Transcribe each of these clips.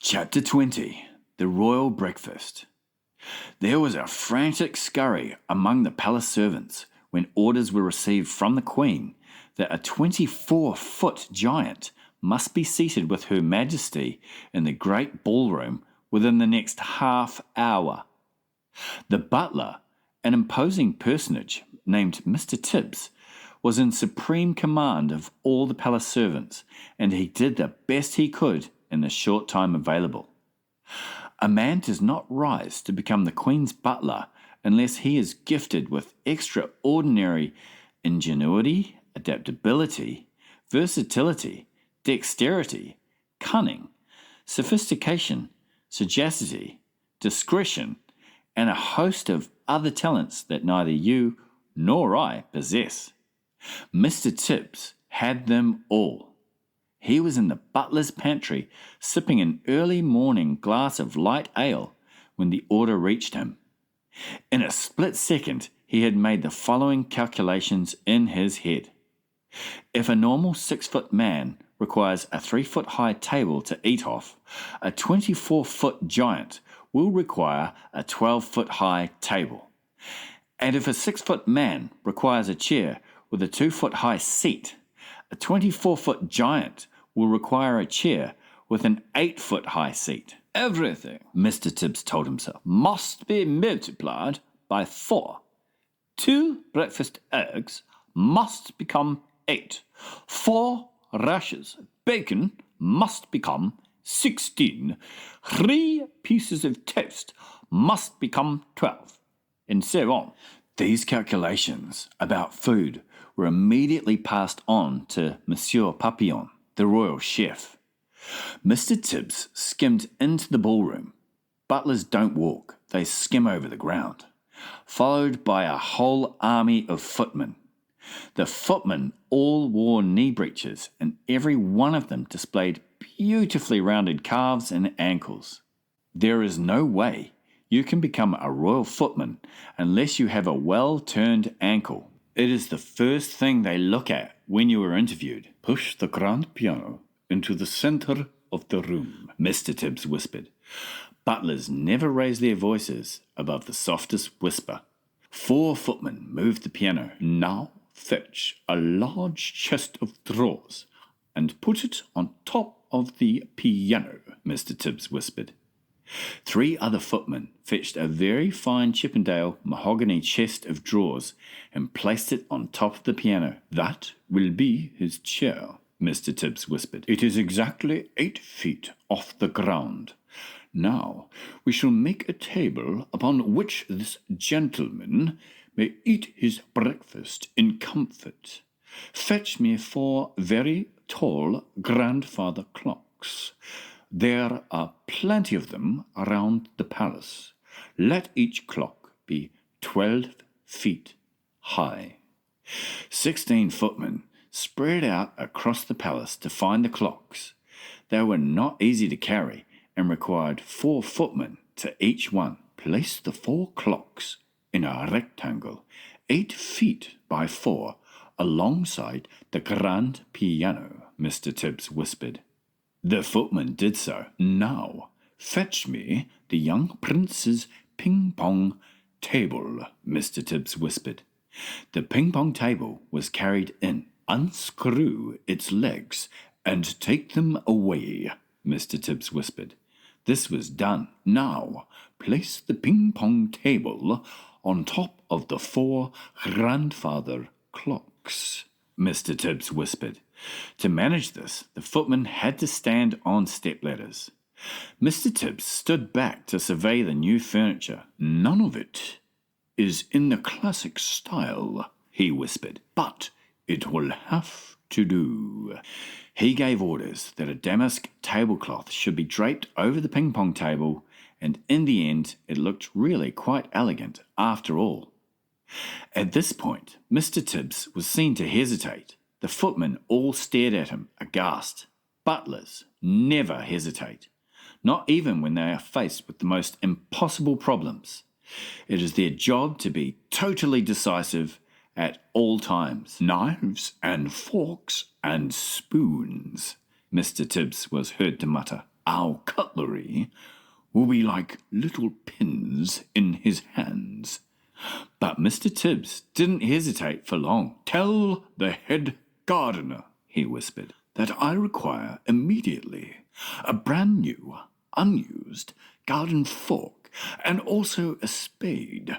Chapter 20. The Royal Breakfast. There was a frantic scurry among the palace servants when orders were received from the Queen that a 24-foot giant must be seated with Her Majesty in the great ballroom within the next half hour. The butler, an imposing personage named Mr. Tibbs, was in supreme command of all the palace servants, and he did the best he could in the short time available. A man does not rise to become the Queen's butler unless he is gifted with extraordinary ingenuity, adaptability, versatility, dexterity, cunning, sophistication, sagacity, discretion, and a host of other talents that neither you nor I possess. Mr. Tibbs had them all. He was in the butler's pantry, sipping an early morning glass of light ale when the order reached him. In a split second, he had made the following calculations in his head. If a normal 6-foot man requires a 3-foot-high table to eat off, a 24-foot giant will require a 12-foot-high table. And if a 6-foot man requires a chair with a 2-foot-high seat, a 24-foot giant will require a chair with an 8-foot-high seat. Everything, Mr. Tibbs told himself, must be multiplied by 4. 2 breakfast eggs must become 8. 4 rashers of bacon must become 16. 3 pieces of toast must become 12. And so on. These calculations about food were immediately passed on to Monsieur Papillon, the royal chef. Mr. Tibbs skimmed into the ballroom. Butlers don't walk, they skim over the ground, followed by a whole army of footmen. The footmen all wore knee breeches, and every one of them displayed beautifully rounded calves and ankles. There is no way you can become a royal footman unless you have a well-turned ankle. It is the first thing they look at when you are interviewed. Push the grand piano into the center of the room, Mr. Tibbs whispered. Butlers never raise their voices above the softest whisper. 4 footmen moved the piano. Now fetch a large chest of drawers and put it on top of the piano, Mr. Tibbs whispered. 3 other footmen fetched a very fine Chippendale mahogany chest of drawers and placed it on top of the piano. That will be his chair, Mr. Tibbs whispered. It is exactly 8 feet off the ground. Now we shall make a table upon which this gentleman may eat his breakfast in comfort. Fetch me 4 very tall grandfather clocks. There are plenty of them around the palace. Let each clock be 12 feet high. 16 footmen spread out across the palace to find the clocks. They were not easy to carry and required 4 footmen to each one. Place the 4 clocks in a rectangle 8 feet by 4 alongside the grand piano, Mr. Tibbs whispered. The footman did so. Now, fetch me the young prince's ping-pong table, Mr. Tibbs whispered. The ping-pong table was carried in. Unscrew its legs and take them away, Mr. Tibbs whispered. This was done. Now, place the ping-pong table on top of the 4 grandfather clocks, Mr. Tibbs whispered. To manage this, the footman had to stand on stepladders. Mr. Tibbs stood back to survey the new furniture. None of it is in the classic style, he whispered, but it will have to do. He gave orders that a damask tablecloth should be draped over the ping-pong table, and in the end it looked really quite elegant after all. At this point, Mr. Tibbs was seen to hesitate. The footmen all stared at him, aghast. Butlers never hesitate, not even when they are faced with the most impossible problems. It is their job to be totally decisive at all times. Knives and forks and spoons, Mr. Tibbs was heard to mutter. Our cutlery will be like little pins in his hands. But Mr. Tibbs didn't hesitate for long. Tell the head gardener, he whispered, that I require immediately a brand new, unused garden fork and also a spade.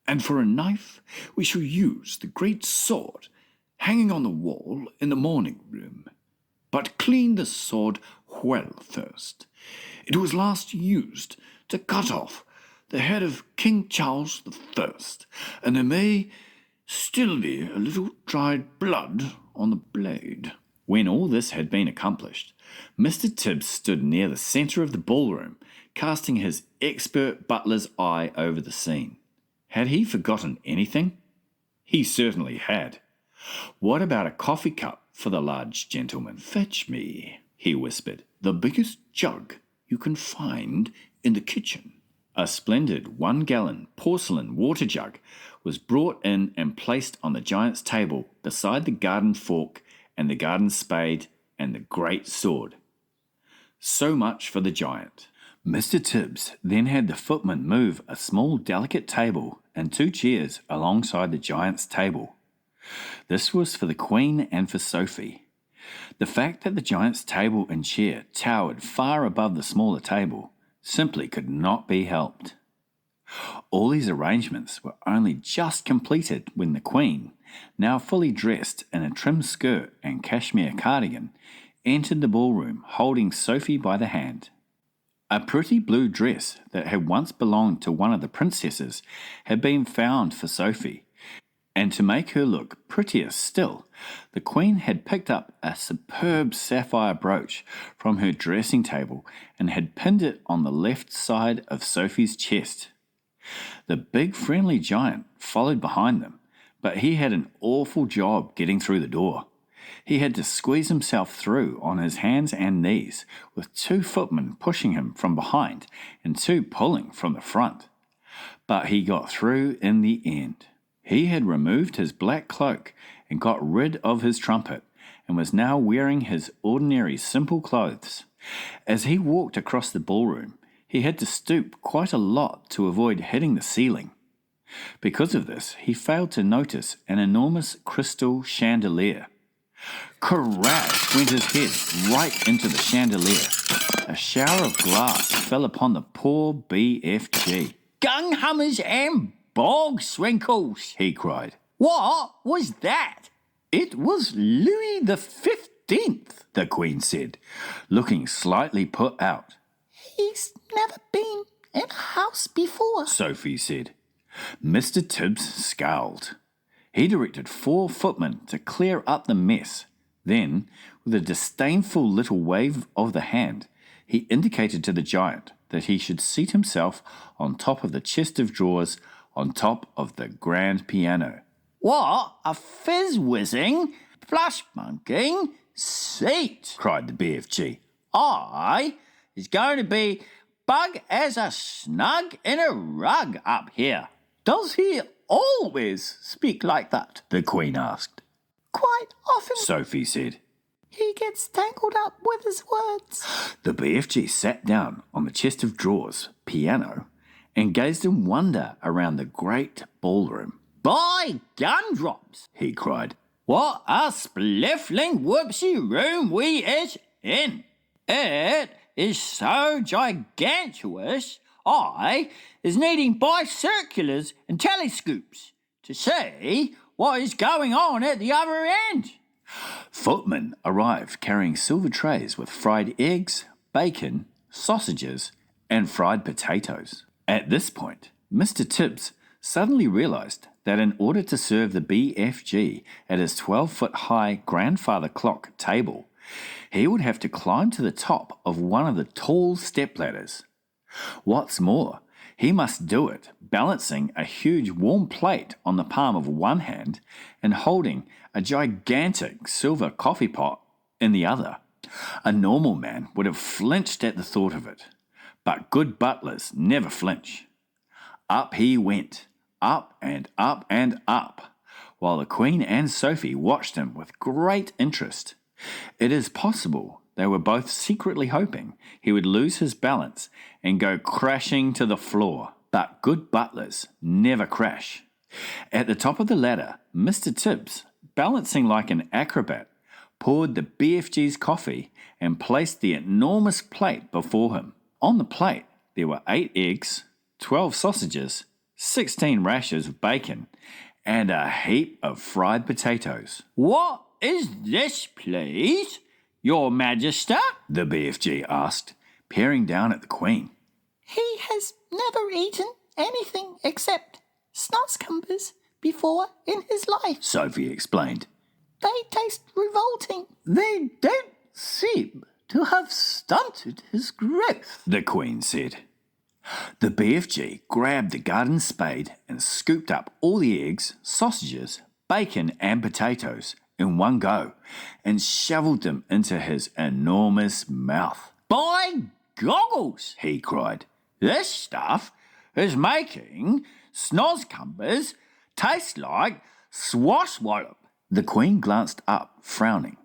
And for a knife, we shall use the great sword hanging on the wall in the morning room. But clean the sword well first. It was last used to cut off the head of King Charles I, and there may still be a little dried blood on the blade. When all this had been accomplished, Mr. Tibbs stood near the centre of the ballroom, casting his expert butler's eye over the scene. Had he forgotten anything? He certainly had. What about a coffee cup for the large gentleman? Fetch me, he whispered, the biggest jug you can find in the kitchen. A splendid 1-gallon porcelain water jug was brought in and placed on the giant's table beside the garden fork and the garden spade and the great sword. So much for the giant. Mr. Tibbs then had the footman move a small delicate table and 2 chairs alongside the giant's table. This was for the Queen and for Sophie. The fact that the giant's table and chair towered far above the smaller table simply could not be helped. All these arrangements were only just completed when the Queen, now fully dressed in a trim skirt and cashmere cardigan, entered the ballroom holding Sophie by the hand. A pretty blue dress that had once belonged to one of the princesses had been found for Sophie, and to make her look prettier still, the Queen had picked up a superb sapphire brooch from her dressing table and had pinned it on the left side of Sophie's chest. The big friendly giant followed behind them, but he had an awful job getting through the door. He had to squeeze himself through on his hands and knees, with 2 footmen pushing him from behind and 2 pulling from the front. But he got through in the end. He had removed his black cloak and got rid of his trumpet, and was now wearing his ordinary simple clothes. As he walked across the ballroom, he had to stoop quite a lot to avoid hitting the ceiling. Because of this, he failed to notice an enormous crystal chandelier. Crash went his head right into the chandelier. A shower of glass fell upon the poor BFG. Gunghammers and bog swinkles, he cried. What was that? It was Louis the 15th, the Queen said, looking slightly put out. He's never been in a house before, Sophie said. Mr. Tibbs scowled. He directed 4 footmen to clear up the mess. Then, with a disdainful little wave of the hand, he indicated to the giant that he should seat himself on top of the chest of drawers on top of the grand piano. What a fizz-whizzing, flush-bunking seat, cried the BFG. I is going to be bug as a snug in a rug up here. Does he always speak like that? The Queen asked. Quite often, Sophie said. He gets tangled up with his words. The BFG sat down on the chest of drawers, piano, and gazed in wonder around the great ballroom. By gumdrops, he cried. What a spliffling whoopsie room we is in. It is so gigantuous, I is needing bicirculars and telescopes to see what is going on at the other end. Footmen arrived carrying silver trays with fried eggs, bacon, sausages, and fried potatoes. At this point, Mr. Tibbs suddenly realized that in order to serve the BFG at his 12-foot-high grandfather clock table, he would have to climb to the top of one of the tall stepladders. What's more, he must do it balancing a huge warm plate on the palm of one hand and holding a gigantic silver coffee pot in the other. A normal man would have flinched at the thought of it, but good butlers never flinch. Up he went, up and up and up, while the Queen and Sophie watched him with great interest. It is possible They were both secretly hoping he would lose his balance and go crashing to the floor. But good butlers never crash. At the top of the ladder, Mr. Tibbs, balancing like an acrobat, poured the BFG's coffee and placed the enormous plate before him. On the plate, there were 8 eggs, 12 sausages, 16 rashers of bacon, and a heap of fried potatoes. "What is this, please, Your Majesty?" the BFG asked, peering down at the Queen. He has never eaten anything except snozzcumbers before in his life, Sophie explained. They taste revolting. They don't seem to have stunted his growth, the Queen said. The BFG grabbed the garden spade and scooped up all the eggs, sausages, bacon and potatoes in one go and shoveled them into his enormous mouth. "By goggles," he cried, "this stuff is making snozzcumbers taste like swashwallop." The Queen glanced up, frowning.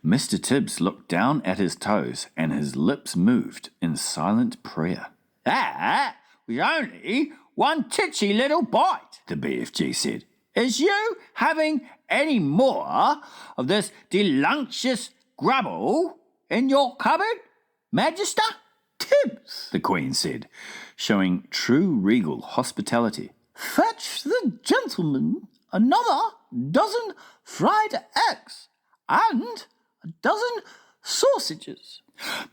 Mr. Tibbs looked down at his toes and his lips moved in silent prayer. "That was only one titsy little bite," the BFG said. "Is you having any more of this deluncious grubble in your cupboard, Magister?" "Tibbs," the Queen said, showing true regal hospitality. "Fetch the gentleman another dozen fried eggs and a dozen sausages."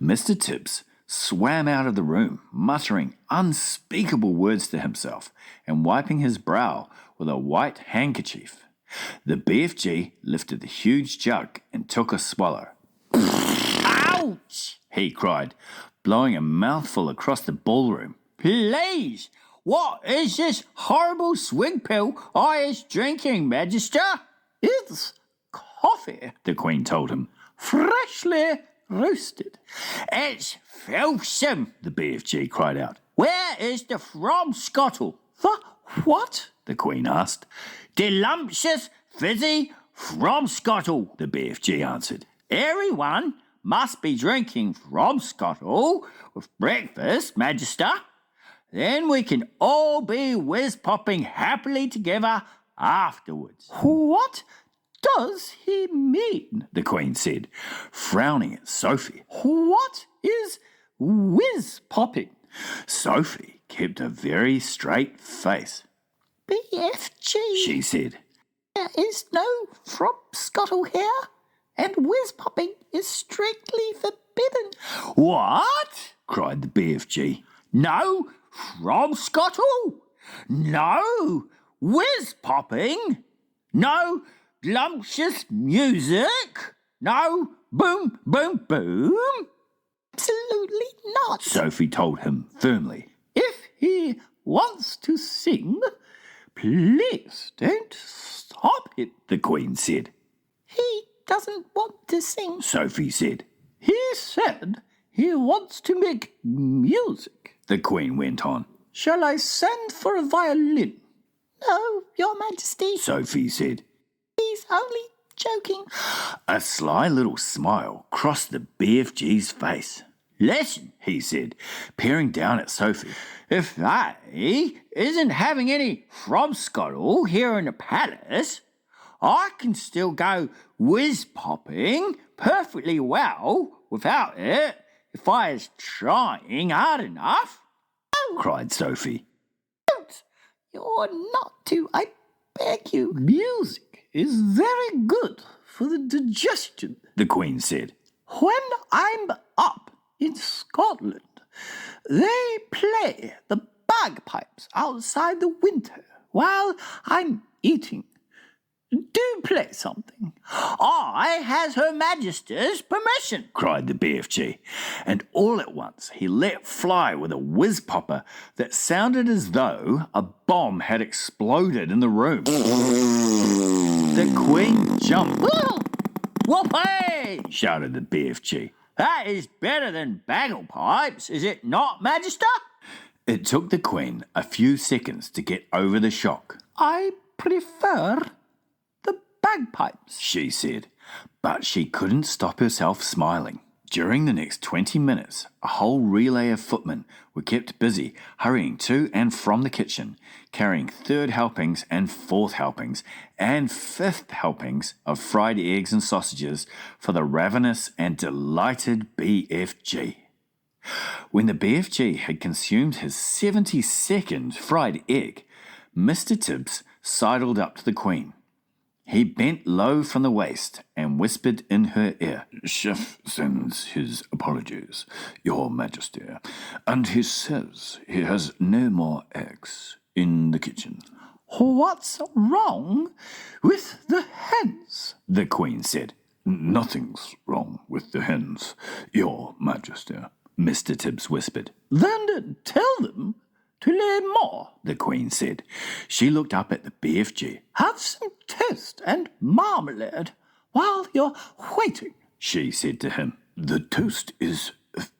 Mr. Tibbs swam out of the room, muttering unspeakable words to himself and wiping his brow with a white handkerchief. The BFG lifted the huge jug and took a swallow. "Ouch!" he cried, blowing a mouthful across the ballroom. "Please, what is this horrible swig pill I is drinking, Magister?" "It's coffee," the Queen told him. "Freshly roasted." "It's filthsome," the BFG cried out. "Where is the frobscottle?" "The what?" the Queen asked. "Delumptious, fizzy frobscottle," the BFG answered. "Everyone must be drinking frobscottle with breakfast, Magister. Then we can all be whiz-popping happily together afterwards." "What does he mean?" the Queen said, frowning at Sophie. "What is whiz-popping?" Sophie kept a very straight face. BFG, She said, there is no frobscottle here, and whiz-popping is strictly forbidden. "What?" cried the BFG. "No frobscottle? No whiz-popping? No glumptious music? No boom, boom, boom?" Absolutely not. Sophie told him firmly. "If he wants to sing, please don't stop him," The Queen said. He doesn't want to sing. Sophie said. "He said he wants to make music." The Queen went on. "Shall I send for a violin?" No, Your Majesty, Sophie said. he's only joking. A sly little smile crossed the BFG's face. "Listen," he said, peering down at Sophie. "If they isn't having any frobscottle here in the palace, I can still go whiz-popping perfectly well without it if I is trying hard enough," cried Sophie. Don't. You're not to, I beg you. "Music is very good for the digestion." the Queen said. "When I'm up in Scotland, they play the bagpipes outside the window while I'm eating. Do play something." "I has Her Majesty's permission," cried the BFG, and all at once he let fly with a whiz-popper that sounded as though a bomb had exploded in the room. The Queen jumped. "Whoopee!" shouted the BFG. "That is better than bagpipes, is it not, Magister?" It took the Queen a few seconds to get over the shock. "I prefer the bagpipes," she said, but she couldn't stop herself smiling. During the next 20 minutes, a whole relay of footmen were kept busy hurrying to and from the kitchen, carrying third helpings and fourth helpings and fifth helpings of fried eggs and sausages for the ravenous and delighted BFG. When the BFG had consumed his 72nd fried egg, Mr. Tibbs sidled up to the Queen. He bent low from the waist and whispered in her ear, "Chef sends his apologies, Your Majesty, and he says he has no more eggs in the kitchen." "What's wrong with the hens?" the Queen said. "Nothing's wrong with the hens, Your Majesty," Mr. Tibbs whispered. "Then tell them to lay more," the Queen said. She looked up at the BFG. "Have some toast and marmalade while you're waiting," she said to him. "The toast is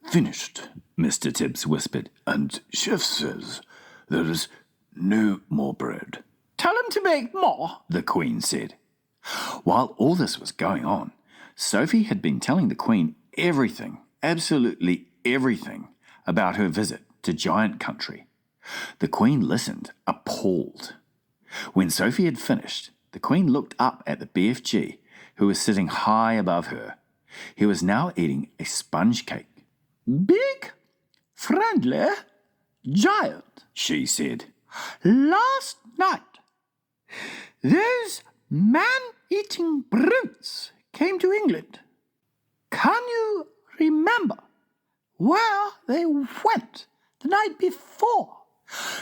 finished," Mr. Tibbs whispered, "and Chef says there is no more bread." "Tell him to make more," the Queen said. While all this was going on, Sophie had been telling the Queen everything, absolutely everything, about her visit to Giant Country. The Queen listened, appalled. When Sophie had finished, the Queen looked up at the BFG, who was sitting high above her. He was now eating a sponge cake. "Big, friendly, giant," she said. "Last night, those man-eating brutes came to England. Can you remember where they went the night before?"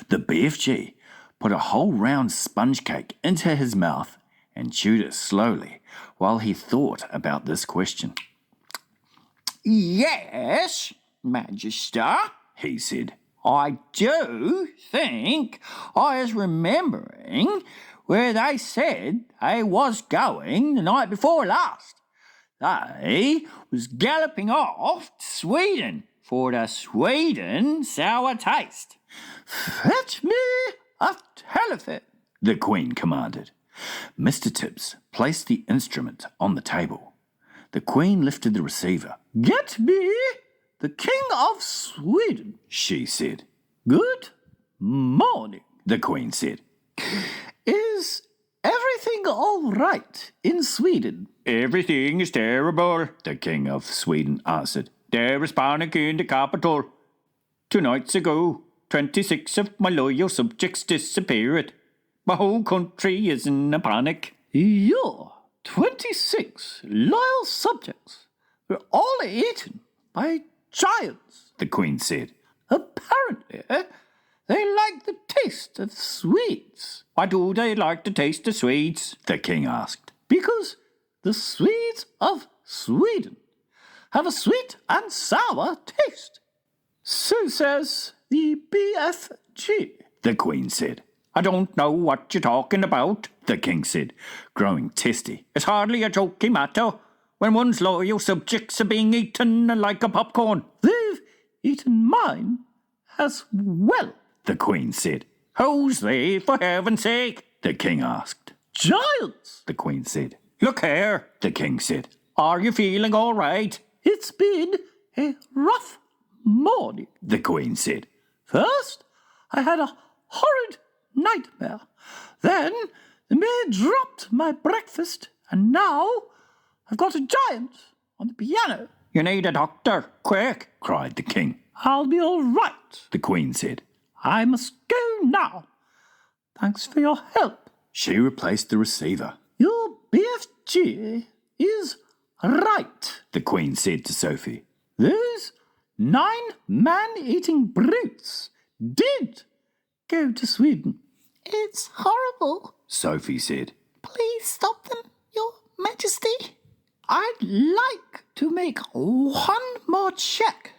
The BFG put a whole round sponge cake into his mouth and chewed it slowly while he thought about this question. "Yes, Majesty," he said. "I do think I was remembering where they said they was going the night before last. They was galloping off to Sweden for the Sweden sour taste." "Fetch me a telephone," the Queen commanded. Mr. Tibbs placed the instrument on the table. The Queen lifted the receiver. "Get me the King of Sweden," she said. "Good morning," the Queen said. "Is everything all right in Sweden?" "Everything is terrible," the King of Sweden answered. "There is panic in the capital. 2 nights ago, 26 of my loyal subjects disappeared. My whole country is in a panic." "Your 26 loyal subjects were all eaten by giants," the Queen said. "Apparently, they like the taste of sweets." "Why do they like the taste of sweets?" the King asked. "Because the Swedes of Sweden have a sweet and sour taste. So says the BFG," the Queen said. "I don't know what you're talking about," the King said, growing testy. "It's hardly a joking matter when one's loyal subjects are being eaten like a popcorn." "They've eaten mine as well," the Queen said. "Who's they, for heaven's sake?" the King asked. "Giants," the Queen said. "Look here," the King said. "Are you feeling all right?" "It's been a rough morning," the Queen said. "First, I had a horrid nightmare. Then the maid dropped my breakfast, and now I've got a giant on the piano." "You need a doctor, quick," cried the King. "I'll be all right," the Queen said. "I must go now. Thanks for your help." She replaced the receiver. "Your BFG is right," the Queen said to Sophie. "Those 9 man-eating brutes did go to Sweden." It's horrible. Sophie said. Please stop them, Your Majesty. "I'd like to make one more check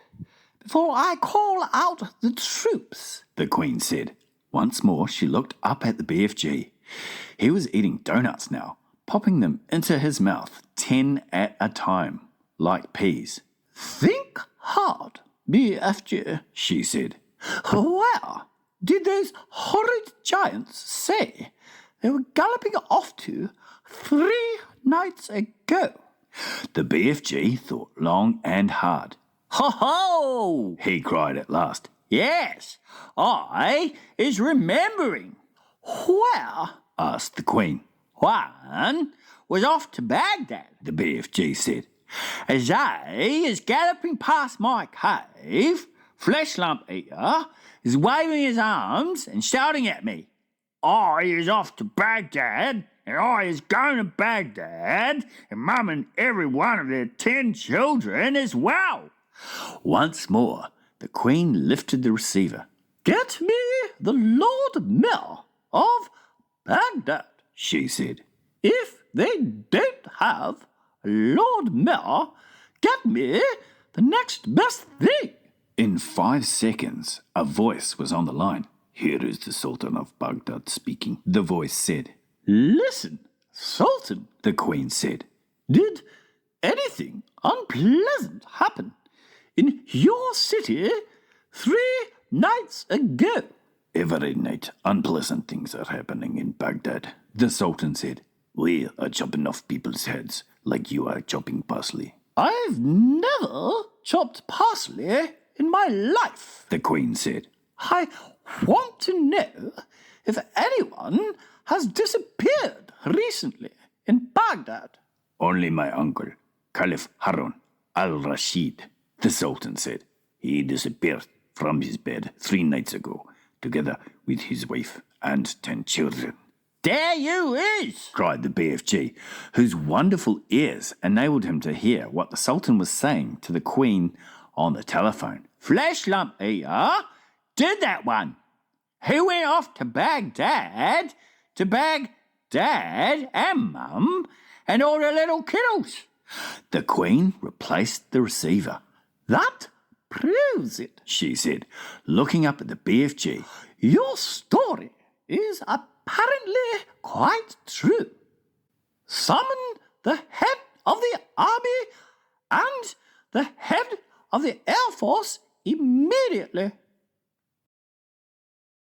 before I call out the troops," the Queen said. Once more she looked up at the BFG. He was eating donuts now, popping them into his mouth 10 at a time, like peas. "Think hard, BFG," she said. "Where did those horrid giants say they were galloping off to 3 nights ago?" The BFG thought long and hard. Ho ho! He cried at last. Yes, I is remembering. Where? Asked the Queen. One was off to Baghdad, The BFG said. as they is galloping past my cave. Flesh Lump Eater is waving his arms and shouting at me. I is off to Baghdad, and I is going to Baghdad, and Mum and every one of their 10 children as well. Once more, the Queen lifted the receiver. Get me the Lord Mayor of Baghdad, She said. If they don't have a Lord Mayor, get me the next best thing. In 5 seconds, a voice was on the line. Here is the Sultan of Baghdad speaking, the voice said. Listen, Sultan, The Queen said. did anything unpleasant happen in your city 3 nights ago? Every night, unpleasant things are happening in Baghdad, the Sultan said. We are chopping off people's heads like you are chopping parsley. I've never chopped parsley in my life. The Queen said. I want to know if anyone has disappeared recently in Baghdad. Only my uncle, Caliph Harun al-Rashid, the Sultan said. He disappeared from his bed 3 nights ago, together with his wife and 10 children. There you is! Cried the BFG, whose wonderful ears enabled him to hear what the Sultan was saying to the Queen on the telephone. Flesh Lump Eater did that one. He went off to Baghdad and Mum and all the little kiddos. The Queen replaced the receiver. That proves it. She said, looking up at the BFG. Your story is apparently quite true. Summon the head of the army and the head of the Air Force immediately.